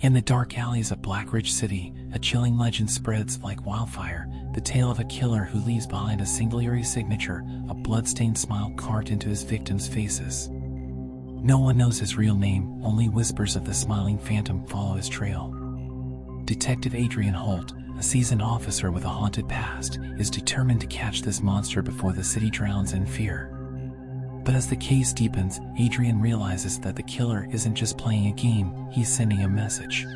In the dark alleys of Black Ridge City, a chilling legend spreads like wildfire, the tale of a killer who leaves behind a single eerie signature, a blood-stained smile carved into his victims' faces. No one knows his real name, only whispers of the smiling phantom follow his trail. Detective Adrian Holt, a seasoned officer with a haunted past, is determined to catch this monster before the city drowns in fear. But as the case deepens, Adrian realizes that the killer isn't just playing a game, he's sending a message.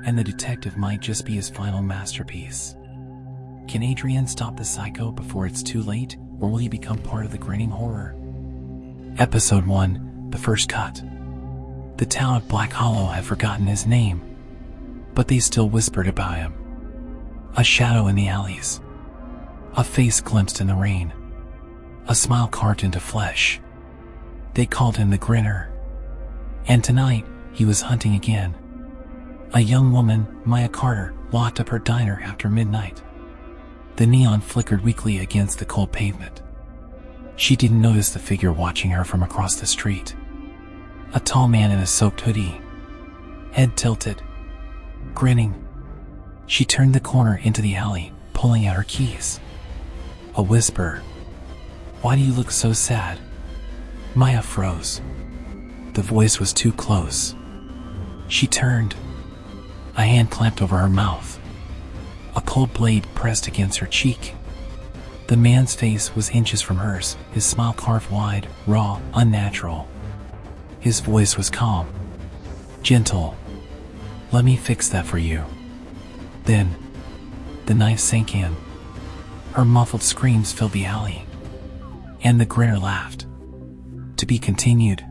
And the detective might just be his final masterpiece. Can Adrian stop the psycho before it's too late, or will he become part of the grinning horror? Episode 1, The First Cut. The town of Black Hollow had forgotten his name, but they still whispered about him. A shadow in the alleys. A face glimpsed in the rain. A smile carved into flesh. They called him the Grinner. And tonight, he was hunting again. A young woman, Maya Carter, locked up her diner after midnight. The neon flickered weakly against the cold pavement. She didn't notice the figure watching her from across the street. A tall man in a soaked hoodie. Head tilted. Grinning. She turned the corner into the alley, pulling out her keys. A whisper. "Why do you look so sad?" Maya froze. The voice was too close. She turned. A hand clamped over her mouth. A cold blade pressed against her cheek. The man's face was inches from hers, his smile carved wide, raw, unnatural. His voice was calm. Gentle. "Let me fix that for you." Then, the knife sank in. Her muffled screams filled the alley. And the Grinner laughed. To be continued.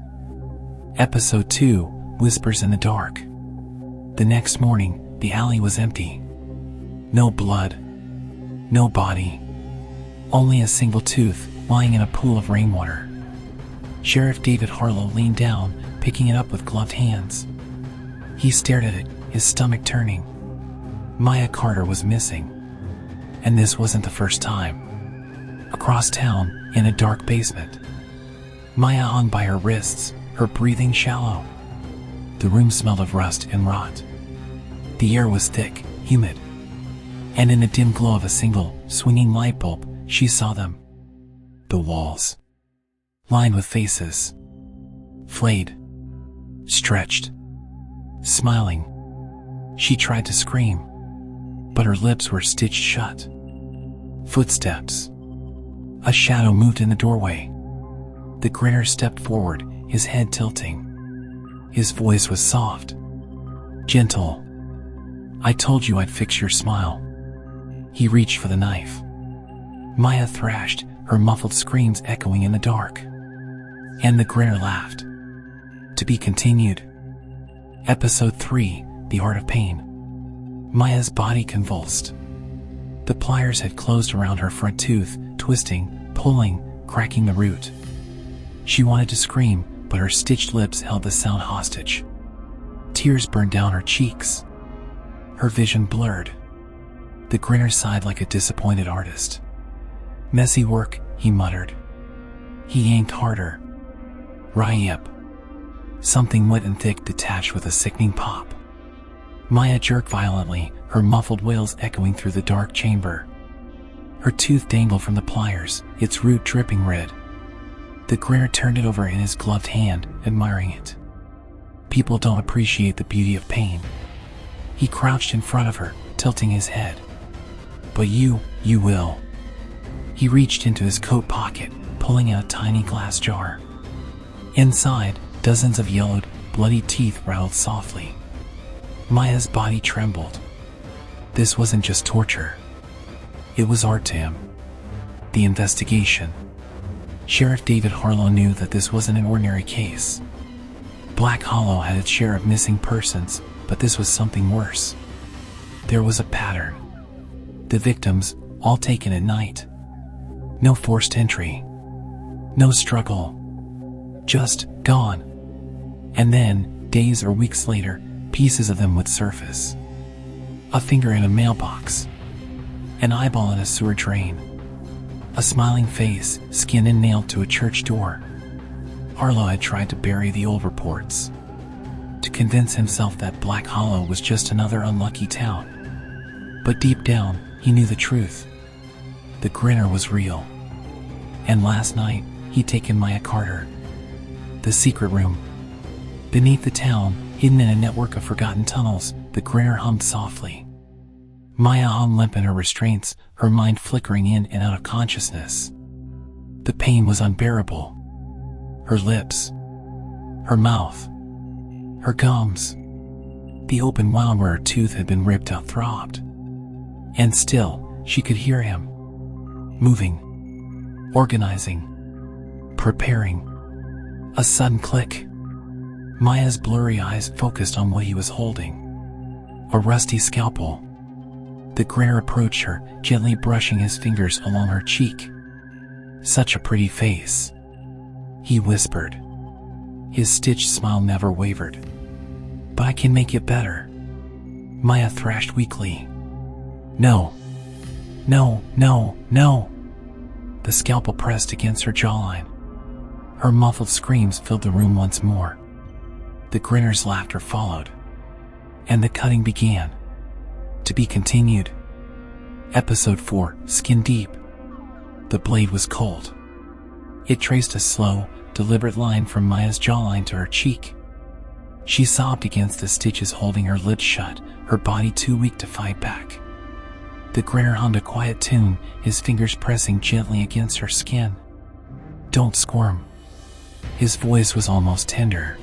Episode 2, Whispers in the Dark. The next morning, the alley was empty. No blood. No body. Only a single tooth, lying in a pool of rainwater. Sheriff David Harlow leaned down, picking it up with gloved hands. He stared at it, his stomach turning. Maya Carter was missing. And this wasn't the first time. Across town, in a dark basement, Maya hung by her wrists, her breathing shallow. The room smelled of rust and rot. The air was thick, humid. And in the dim glow of a single, swinging light bulb, she saw them. The walls. Lined with faces. Flayed. Stretched. Smiling. She tried to scream, but her lips were stitched shut. Footsteps. A shadow moved in the doorway. The Grinner stepped forward, his head tilting. His voice was soft. Gentle. "I told you I'd fix your smile." He reached for the knife. Maya thrashed, her muffled screams echoing in the dark. And the Grinner laughed. To be continued. Episode 3, The Art of Pain. Maya's body convulsed. The pliers had closed around her front tooth, twisting, pulling, cracking the root. She wanted to scream, but her stitched lips held the sound hostage. Tears burned down her cheeks. Her vision blurred. The Grinner sighed like a disappointed artist. "Messy work," he muttered. He yanked harder. Ryep. Something wet and thick detached with a sickening pop. Maya jerked violently, her muffled wails echoing through the dark chamber. Her tooth dangled from the pliers, its root dripping red. The Grinner turned it over in his gloved hand, admiring it. People don't appreciate the beauty of pain. He crouched in front of her, tilting his head. "But you will." He reached into his coat pocket, pulling out a tiny glass jar. Inside, dozens of yellowed, bloody teeth rattled softly. Maya's body trembled. This wasn't just torture. It was art to him. The investigation. Sheriff David Harlow knew that this wasn't an ordinary case. Black Hollow had its share of missing persons, but this was something worse. There was a pattern. The victims, all taken at night. No forced entry. No struggle. Just gone. And then, days or weeks later, pieces of them would surface. A finger in a mailbox. An eyeball in a sewer drain. A smiling face, skinned and nailed to a church door. Harlow had tried to bury the old reports. to convince himself that Black Hollow was just another unlucky town. But deep down, he knew the truth. The Grinner was real. And last night, he'd taken Maya Carter. The secret room. Beneath the town, hidden in a network of forgotten tunnels, the Grinner hummed softly. Maya hung limp in her restraints, her mind flickering in and out of consciousness. The pain was unbearable. Her lips, her mouth, her gums, the open wound where her tooth had been ripped out throbbed. And still, she could hear him. Moving, organizing, preparing. A sudden click. Maya's blurry eyes focused on what he was holding. A rusty scalpel. The Grinner approached her, gently brushing his fingers along her cheek. "Such a pretty face," he whispered. His stitched smile never wavered. "But I can make it better," Maya thrashed weakly. "No. No, no, no." The scalpel pressed against her jawline. Her muffled screams filled the room once more. The Grinner's laughter followed. And the cutting began. To be continued. Episode 4, Skin Deep. The blade was cold. It traced a slow, deliberate line from Maya's jawline to her cheek. She sobbed against the stitches holding her lids shut, her body too weak to fight back. The Grinner hummed a quiet tune, his fingers pressing gently against her skin. "Don't squirm." His voice was almost tender.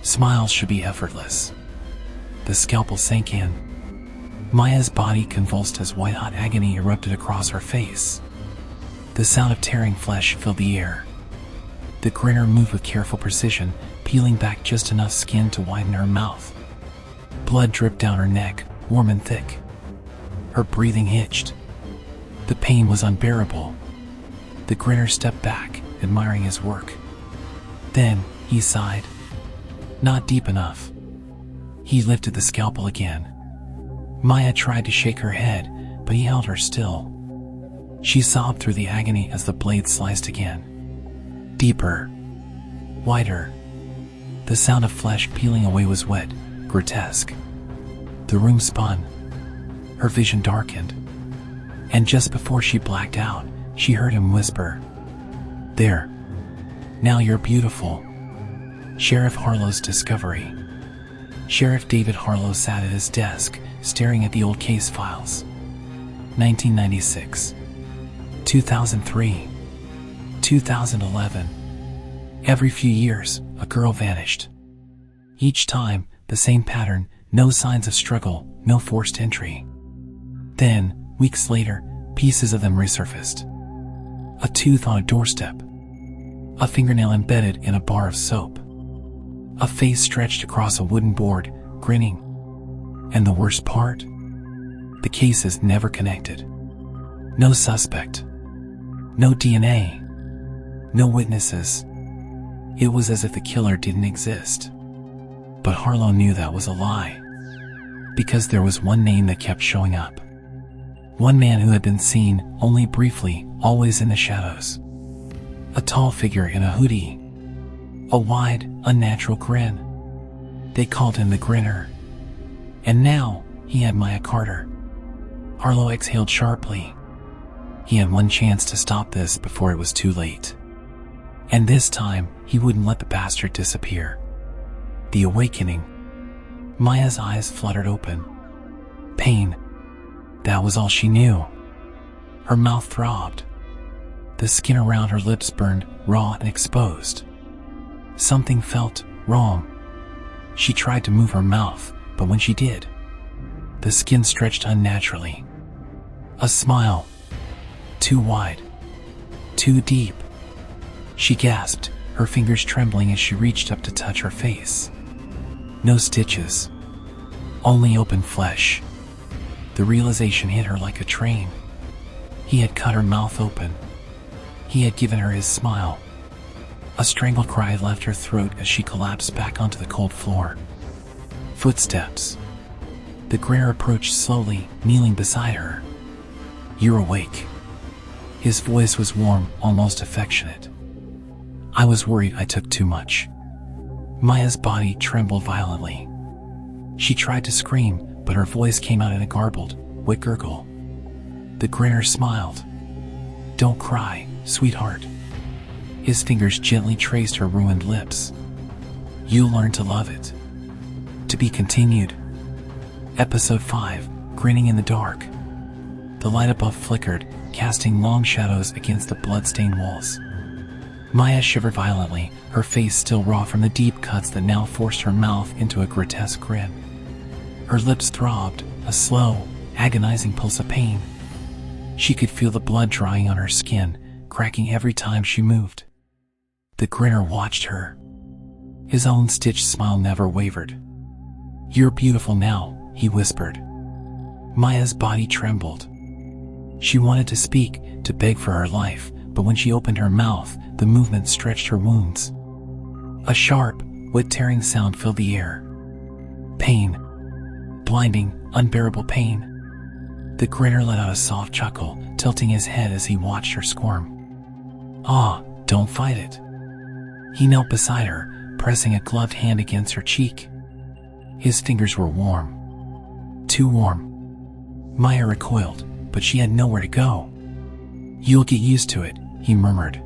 "Smiles should be effortless." The scalpel sank in. Maya's body convulsed as white-hot agony erupted across her face. The sound of tearing flesh filled the air. The Grinner moved with careful precision, peeling back just enough skin to widen her mouth. Blood dripped down her neck, warm and thick. Her breathing hitched. The pain was unbearable. The Grinner stepped back, admiring his work. Then, he sighed. Not deep enough. He lifted the scalpel again. Maya tried to shake her head, but he held her still. She sobbed through the agony as the blade sliced again. Deeper. Wider. The sound of flesh peeling away was wet, grotesque. The room spun. Her vision darkened. And just before she blacked out, she heard him whisper, "There. Now you're beautiful." Sheriff Harlow's discovery. Sheriff David Harlow sat at his desk, staring at the old case files. 1996. 2003. 2011. Every few years, a girl vanished. Each time, the same pattern, no signs of struggle, no forced entry. Then, weeks later, pieces of them resurfaced. A tooth on a doorstep. A fingernail embedded in a bar of soap. A face stretched across a wooden board, grinning. And the worst part? The cases never connected. No suspect. No DNA. No witnesses. It was as if the killer didn't exist. But Harlow knew that was a lie. Because there was one name that kept showing up. One man who had been seen, only briefly, always in the shadows. A tall figure in a hoodie. A wide, unnatural grin. They called him the Grinner. And now, he had Maya Carter. Harlow exhaled sharply. He had one chance to stop this before it was too late. And this time, he wouldn't let the bastard disappear. The awakening. Maya's eyes fluttered open. Pain. That was all she knew. Her mouth throbbed. The skin around her lips burned, raw and exposed. Something felt wrong. She tried to move her mouth, but when she did, the skin stretched unnaturally. A smile. Too wide. Too deep. She gasped, her fingers trembling as she reached up to touch her face. No stitches. Only open flesh. The realization hit her like a train. He had cut her mouth open. He had given her his smile. A strangled cry left her throat as she collapsed back onto the cold floor. Footsteps. The Grinner approached slowly, kneeling beside her. "You're awake." His voice was warm, almost affectionate. "I was worried I took too much." Maya's body trembled violently. She tried to scream, but her voice came out in a garbled, wet gurgle. The grinner smiled. "Don't cry, sweetheart." His fingers gently traced her ruined lips. "You'll learn to love it." To be continued. Episode 5, Grinning in the Dark. The light above flickered, casting long shadows against the blood-stained walls. Maya shivered violently, her face still raw from the deep cuts that now forced her mouth into a grotesque grin. Her lips throbbed, a slow, agonizing pulse of pain. She could feel the blood drying on her skin, cracking every time she moved. The grinner watched her. His own stitched smile never wavered. "You're beautiful now," he whispered. Maya's body trembled. She wanted to speak, to beg for her life, but when she opened her mouth, the movement stretched her wounds. A sharp, wet tearing sound filled the air. Pain. Blinding, unbearable pain. The grinner let out a soft chuckle, tilting his head as he watched her squirm. "Ah, don't fight it." He knelt beside her, pressing a gloved hand against her cheek. His fingers were warm. Too warm. Maya recoiled, but she had nowhere to go. "You'll get used to it," he murmured.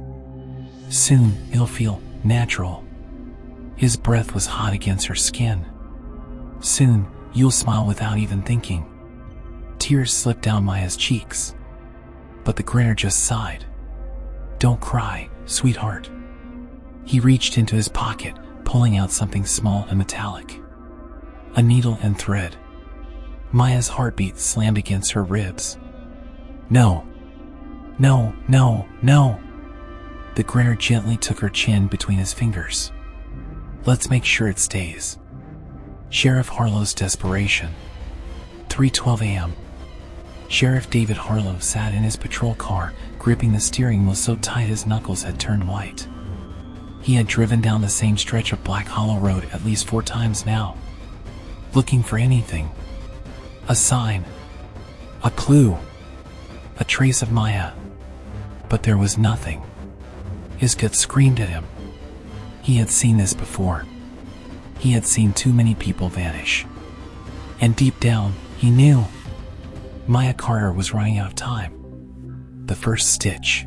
"Soon, it'll feel natural." His breath was hot against her skin. "Soon, you'll smile without even thinking." Tears slipped down Maya's cheeks. But the grinner just sighed. "Don't cry, sweetheart." He reached into his pocket, pulling out something small and metallic. A needle and thread. Maya's heartbeat slammed against her ribs. "No. No, no, no." The grinner gently took her chin between his fingers. "Let's make sure it stays." Sheriff Harlow's desperation. 3:12 a.m. Sheriff David Harlow sat in his patrol car, gripping the steering wheel so tight his knuckles had turned white. He had driven down the same stretch of Black Hollow Road at least 4 times now, looking for anything. A sign. A clue. A trace of Maya. But there was nothing. His gut screamed at him. He had seen this before. He had seen too many people vanish. And deep down, he knew. Maya Carter was running out of time. The first stitch.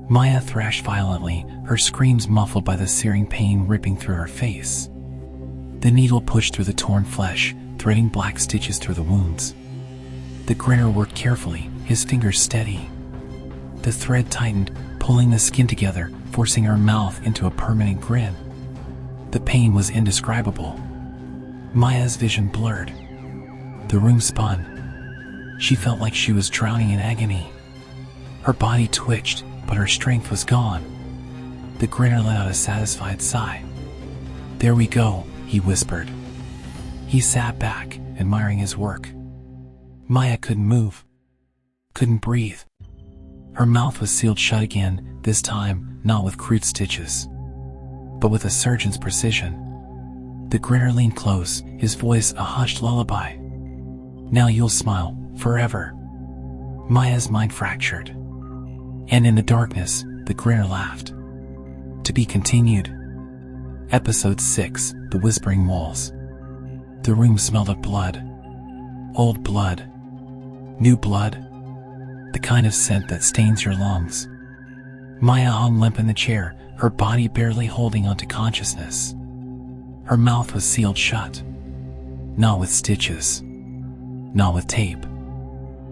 Maya thrashed violently, her screams muffled by the searing pain ripping through her face. The needle pushed through the torn flesh, threading black stitches through the wounds. The grinner worked carefully, his fingers steady. The thread tightened, pulling the skin together, forcing her mouth into a permanent grin. The pain was indescribable. Maya's vision blurred. The room spun. She felt like she was drowning in agony. Her body twitched, but her strength was gone. The grinner let out a satisfied sigh. "There we go," he whispered. He sat back, admiring his work. Maya couldn't move. Couldn't breathe. Her mouth was sealed shut again, this time not with crude stitches, but with a surgeon's precision. The grinner leaned close, his voice a hushed lullaby. "Now you'll smile, forever." Maya's mind fractured. And in the darkness, the grinner laughed. To be continued. Episode 6, The Whispering Walls. The room smelled of blood. Old blood. New blood. The kind of scent that stains your lungs. Maya hung limp in the chair, her body barely holding onto consciousness. Her mouth was sealed shut. Not with stitches. Not with tape.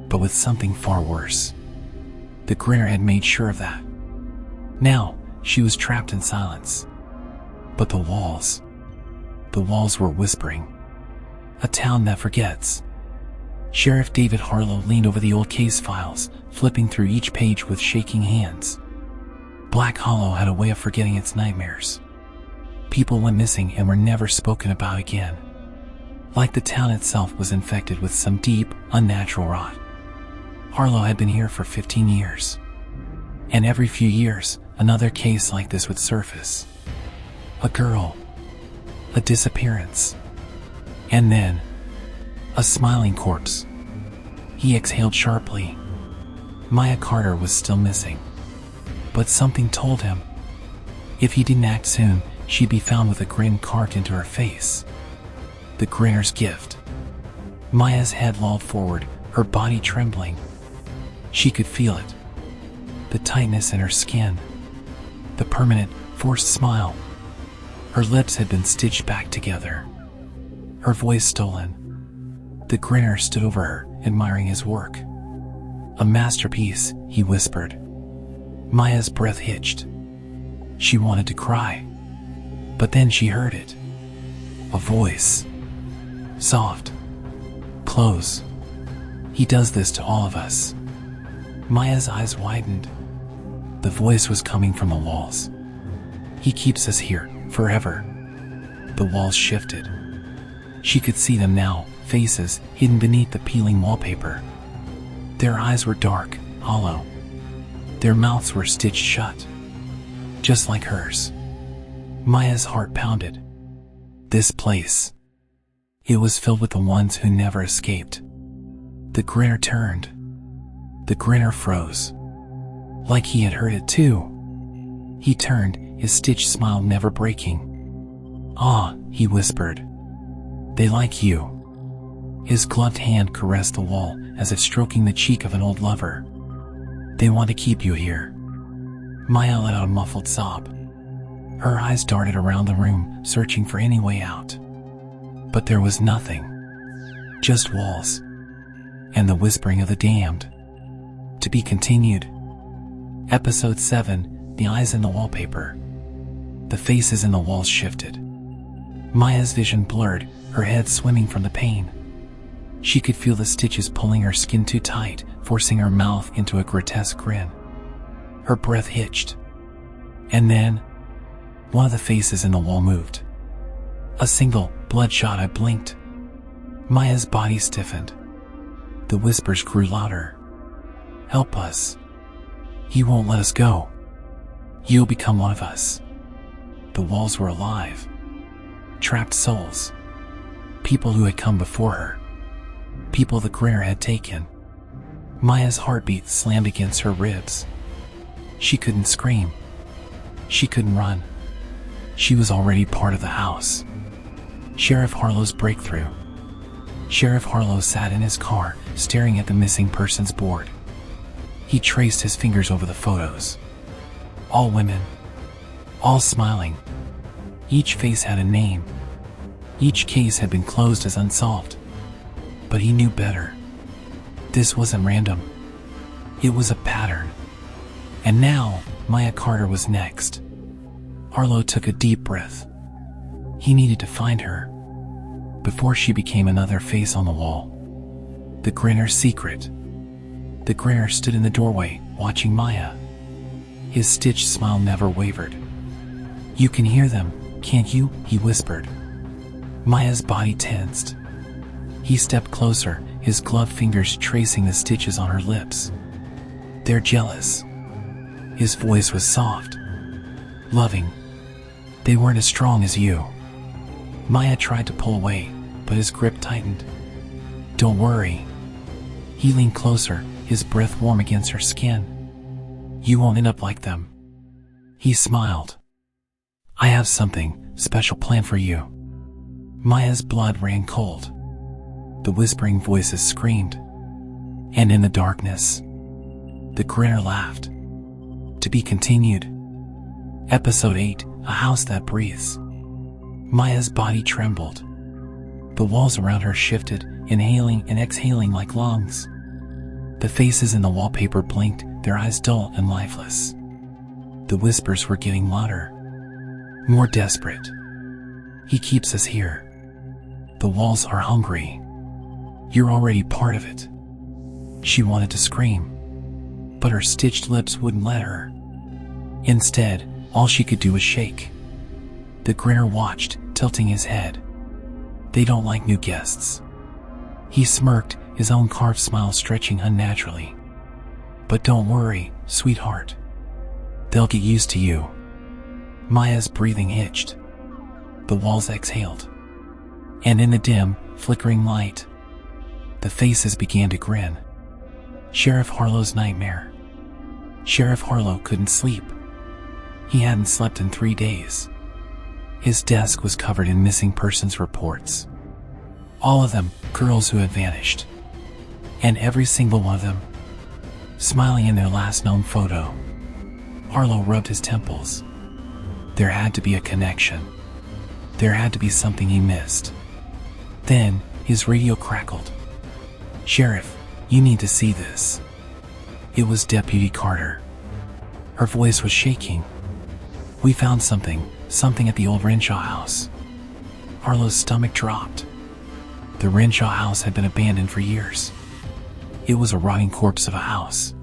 But with something far worse. The grinner had made sure of that. Now, she was trapped in silence. But the walls were whispering. A town that forgets. Sheriff David Harlow leaned over the old case files, flipping through each page with shaking hands. Black Hollow had a way of forgetting its nightmares. People went missing and were never spoken about again. Like the town itself was infected with some deep, unnatural rot. Harlow had been here for 15 years. And every few years, another case like this would surface. A girl. A disappearance. And then, a smiling corpse. He exhaled sharply. Maya Carter was still missing. But something told him, if he didn't act soon, she'd be found with a grin carved into her face. The grinner's gift. Maya's head lolled forward, her body trembling. She could feel it. The tightness in her skin. The permanent, forced smile. Her lips had been stitched back together. Her voice stolen. The grinner stood over her, admiring his work. "A masterpiece," he whispered. Maya's breath hitched. She wanted to cry. But then she heard it. A voice. Soft. Close. "He does this to all of us." Maya's eyes widened. The voice was coming from the walls. "He keeps us here, forever." The walls shifted. She could see them now, faces hidden beneath the peeling wallpaper. Their eyes were dark, hollow. Their mouths were stitched shut. Just like hers. Maya's heart pounded. This place. It was filled with the ones who never escaped. The grinner turned. The grinner froze. Like he had heard it too. He turned, his stitched smile never breaking. "Ah," he whispered. "They like you." His gloved hand caressed the wall, as if stroking the cheek of an old lover. "They want to keep you here." Maya let out a muffled sob. Her eyes darted around the room, searching for any way out. But there was nothing. Just walls. And the whispering of the damned. To be continued. Episode 7, The Eyes in the Wallpaper. The faces in the walls shifted. Maya's vision blurred, her head swimming from the pain. She could feel the stitches pulling her skin too tight, forcing her mouth into a grotesque grin. Her breath hitched. And then, one of the faces in the wall moved. A single, bloodshot eye blinked. Maya's body stiffened. The whispers grew louder. "Help us. He won't let us go. You'll become one of us." The walls were alive. Trapped souls. People who had come before her. People the grinner had taken. Maya's heartbeat slammed against her ribs. She couldn't scream. She couldn't run. She was already part of the house. Sheriff Harlow's breakthrough. Sheriff Harlow sat in his car, staring at the missing persons board. He traced his fingers over the photos. All women. All smiling. Each face had a name. Each case had been closed as unsolved. But he knew better. This wasn't random. It was a pattern. And now, Maya Carter was next. Harlow took a deep breath. He needed to find her. Before she became another face on the wall. The grinner's secret. The grinner stood in the doorway, watching Maya. His stitched smile never wavered. "You can hear them, can't you?" he whispered. Maya's body tensed. He stepped closer, his gloved fingers tracing the stitches on her lips. "They're jealous." His voice was soft. Loving. "They weren't as strong as you." Maya tried to pull away, but his grip tightened. "Don't worry." He leaned closer, his breath warm against her skin. "You won't end up like them." He smiled. "I have something special planned for you." Maya's blood ran cold. The whispering voices screamed. And in the darkness, the grinner laughed. To be continued. Episode 8, A House That Breathes. Maya's body trembled. The walls around her shifted, inhaling and exhaling like lungs. The faces in the wallpaper blinked, their eyes dull and lifeless. The whispers were getting louder. More desperate. "He keeps us here. The walls are hungry. You're already part of it." She wanted to scream, but her stitched lips wouldn't let her. Instead, all she could do was shake. The grinner watched, tilting his head. "They don't like new guests." He smirked, his own carved smile stretching unnaturally. "But don't worry, sweetheart. They'll get used to you." Maya's breathing hitched. The walls exhaled. And in the dim, flickering light, the faces began to grin. Sheriff Harlow's nightmare. Sheriff Harlow couldn't sleep. He hadn't slept in 3 days. His desk was covered in missing persons reports. All of them girls who had vanished. And every single one of them smiling in their last known photo. Arlo rubbed his temples. There had to be a connection. There had to be something he missed. Then, his radio crackled. "Sheriff, you need to see this." It was Deputy Carter. Her voice was shaking. "We found something at the old Renshaw house." Arlo's stomach dropped. The Renshaw house had been abandoned for years. It was a rotting corpse of a house.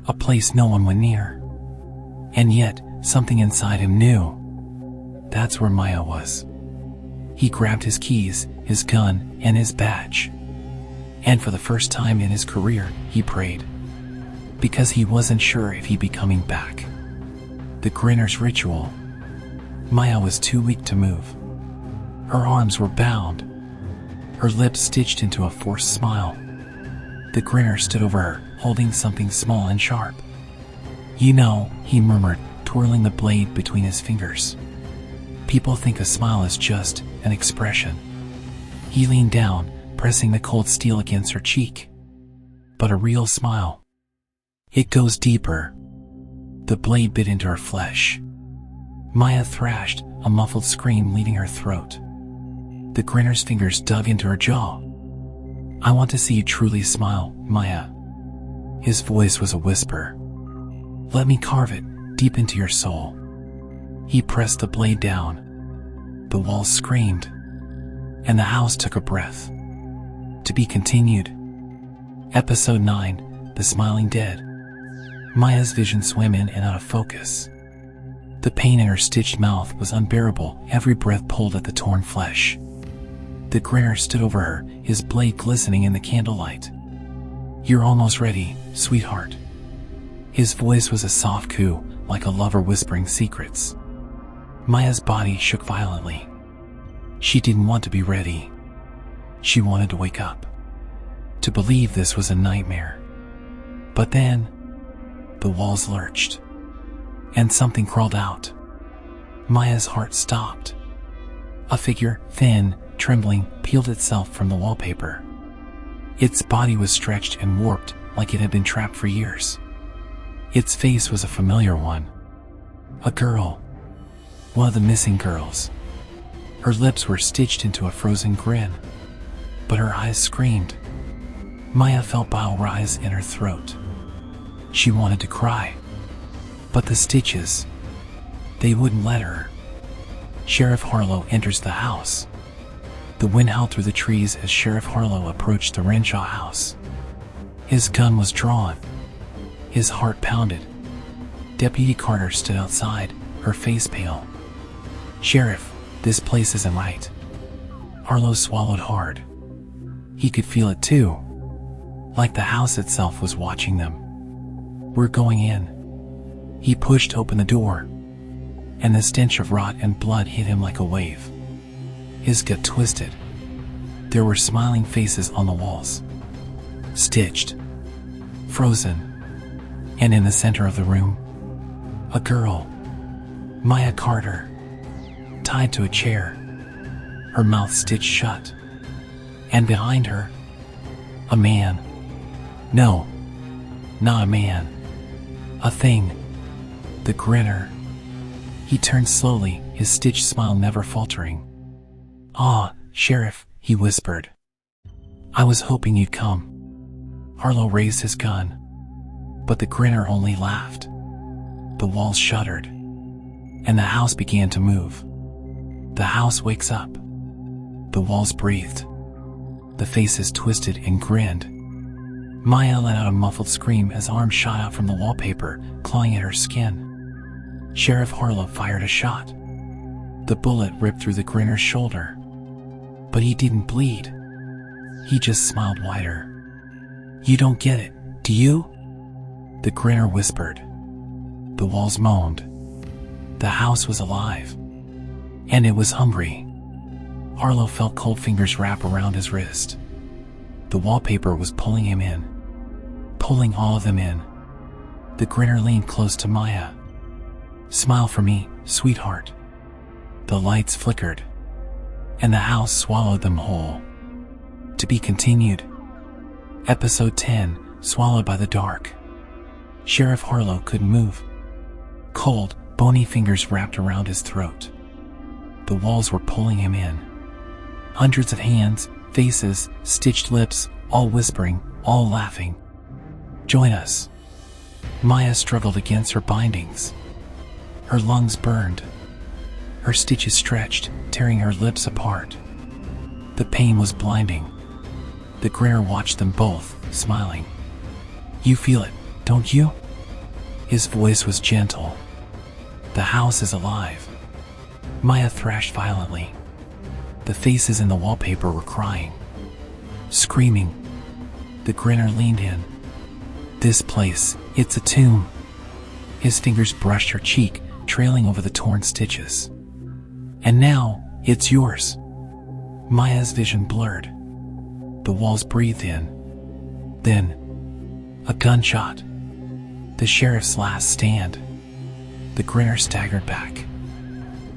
A place no one went near. And yet, something inside him knew. That's where Maya was. He grabbed his keys, his gun, and his badge. And for the first time in his career, he prayed. Because he wasn't sure if he'd be coming back. The Grinner's ritual. Maya was too weak to move. Her arms were bound. Her lips stitched into a forced smile. The Grinner stood over her, holding something small and sharp. "You know," he murmured, twirling the blade between his fingers. "People think a smile is just an expression." He leaned down, pressing the cold steel against her cheek. But a real smile. It goes deeper. The blade bit into her flesh. Maya thrashed, a muffled scream leaving her throat. The Grinner's fingers dug into her jaw. "I want to see you truly smile, Maya." His voice was a whisper. "Let me carve it deep into your soul." He pressed the blade down. The walls screamed, and the house took a breath. To be continued. Episode 9, The Smiling Dead. Maya's vision swam in and out of focus. The pain in her stitched mouth was unbearable, every breath pulled at the torn flesh. The Grinner stood over her, his blade glistening in the candlelight. "You're almost ready, sweetheart." His voice was a soft coo, like a lover whispering secrets. Maya's body shook violently. She didn't want to be ready. She wanted to wake up. To believe this was a nightmare. But then, the walls lurched. And something crawled out. Maya's heart stopped. A figure, thin, trembling, peeled itself from the wallpaper. Its body was stretched and warped like it had been trapped for years. Its face was a familiar one. A girl. One of the missing girls. Her lips were stitched into a frozen grin. But her eyes screamed. Maya felt bile rise in her throat. She wanted to cry. But the stitches, they wouldn't let her. Sheriff Harlow enters the house. The wind howled through the trees as Sheriff Harlow approached the Renshaw house. His gun was drawn. His heart pounded. Deputy Carter stood outside, her face pale. "Sheriff, this place isn't right." Harlow swallowed hard. He could feel it too. Like the house itself was watching them. "We're going in." He pushed open the door, and the stench of rot and blood hit him like a wave. His gut twisted. There were smiling faces on the walls. Stitched. Frozen. And in the center of the room, a girl. Maya Carter. Tied to a chair. Her mouth stitched shut. And behind her, a man. No, not a man. A thing. The Grinner. He turned slowly, his stitched smile never faltering. "Ah, Sheriff," he whispered. "I was hoping you'd come." Harlow raised his gun. But the Grinner only laughed. The walls shuddered. And the house began to move. The house wakes up. The walls breathed. The faces twisted and grinned. Maya let out a muffled scream as arms shot out from the wallpaper, clawing at her skin. Sheriff Harlow fired a shot. The bullet ripped through the Grinner's shoulder. But he didn't bleed. He just smiled wider. "You don't get it, do you?" The Grinner whispered. The walls moaned. The house was alive. And it was hungry. Harlow felt cold fingers wrap around his wrist. The wallpaper was pulling him in. Pulling all of them in. The Grinner leaned close to Maya. "Smile for me, sweetheart." The lights flickered, and the house swallowed them whole. To be continued. Episode 10, Swallowed by the Dark. Sheriff Harlow couldn't move. Cold, bony fingers wrapped around his throat. The walls were pulling him in. Hundreds of hands, faces, stitched lips, all whispering, all laughing. Join us. Maya struggled against her bindings. Her lungs burned. Her stitches stretched, tearing her lips apart. The pain was blinding. The Grinner watched them both, smiling. You feel it, don't you? His voice was gentle. The house is alive. Maya thrashed violently. The faces in the wallpaper were crying, screaming. The Grinner leaned in. This place, it's a tomb. His fingers brushed her cheek, trailing over the torn stitches. And now, it's yours. Maya's vision blurred. The walls breathed in. Then, a gunshot. The sheriff's last stand. The Grinner staggered back.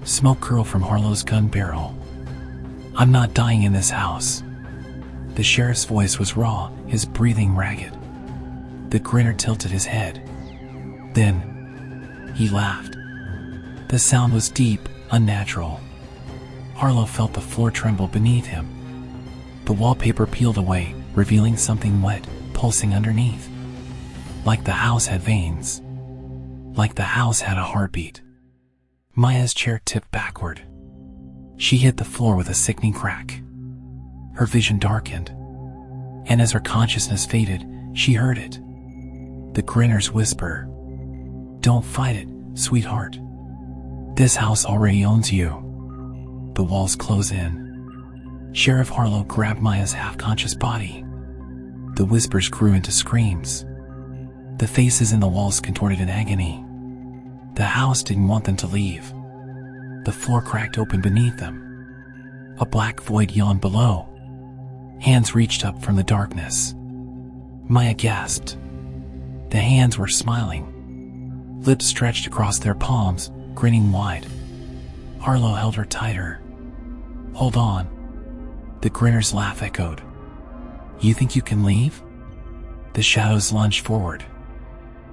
Smoke curled from Harlow's gun barrel. I'm not dying in this house. The sheriff's voice was raw, his breathing ragged. The Grinner tilted his head. Then, he laughed. The sound was deep, unnatural. Harlow felt the floor tremble beneath him. The wallpaper peeled away, revealing something wet, pulsing underneath. Like the house had veins. Like the house had a heartbeat. Maya's chair tipped backward. She hit the floor with a sickening crack. Her vision darkened. And as her consciousness faded, she heard it. The Grinner's whisper. Don't fight it, sweetheart. This house already owns you. The walls close in. Sheriff Harlow grabbed Maya's half-conscious body. The whispers grew into screams. The faces in the walls contorted in agony. The house didn't want them to leave. The floor cracked open beneath them. A black void yawned below. Hands reached up from the darkness. Maya gasped. The hands were smiling. Lips stretched across their palms, grinning wide. Harlow held her tighter. Hold on. The Grinner's laugh echoed. You think you can leave? The shadows lunged forward.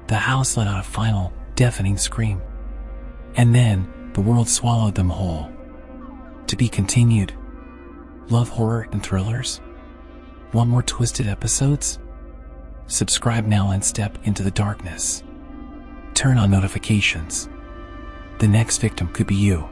The house let out a final, deafening scream. And then, the world swallowed them whole. To be continued. Love horror and thrillers? Want more twisted episodes? Subscribe now and step into the darkness. Turn on notifications. The next victim could be you.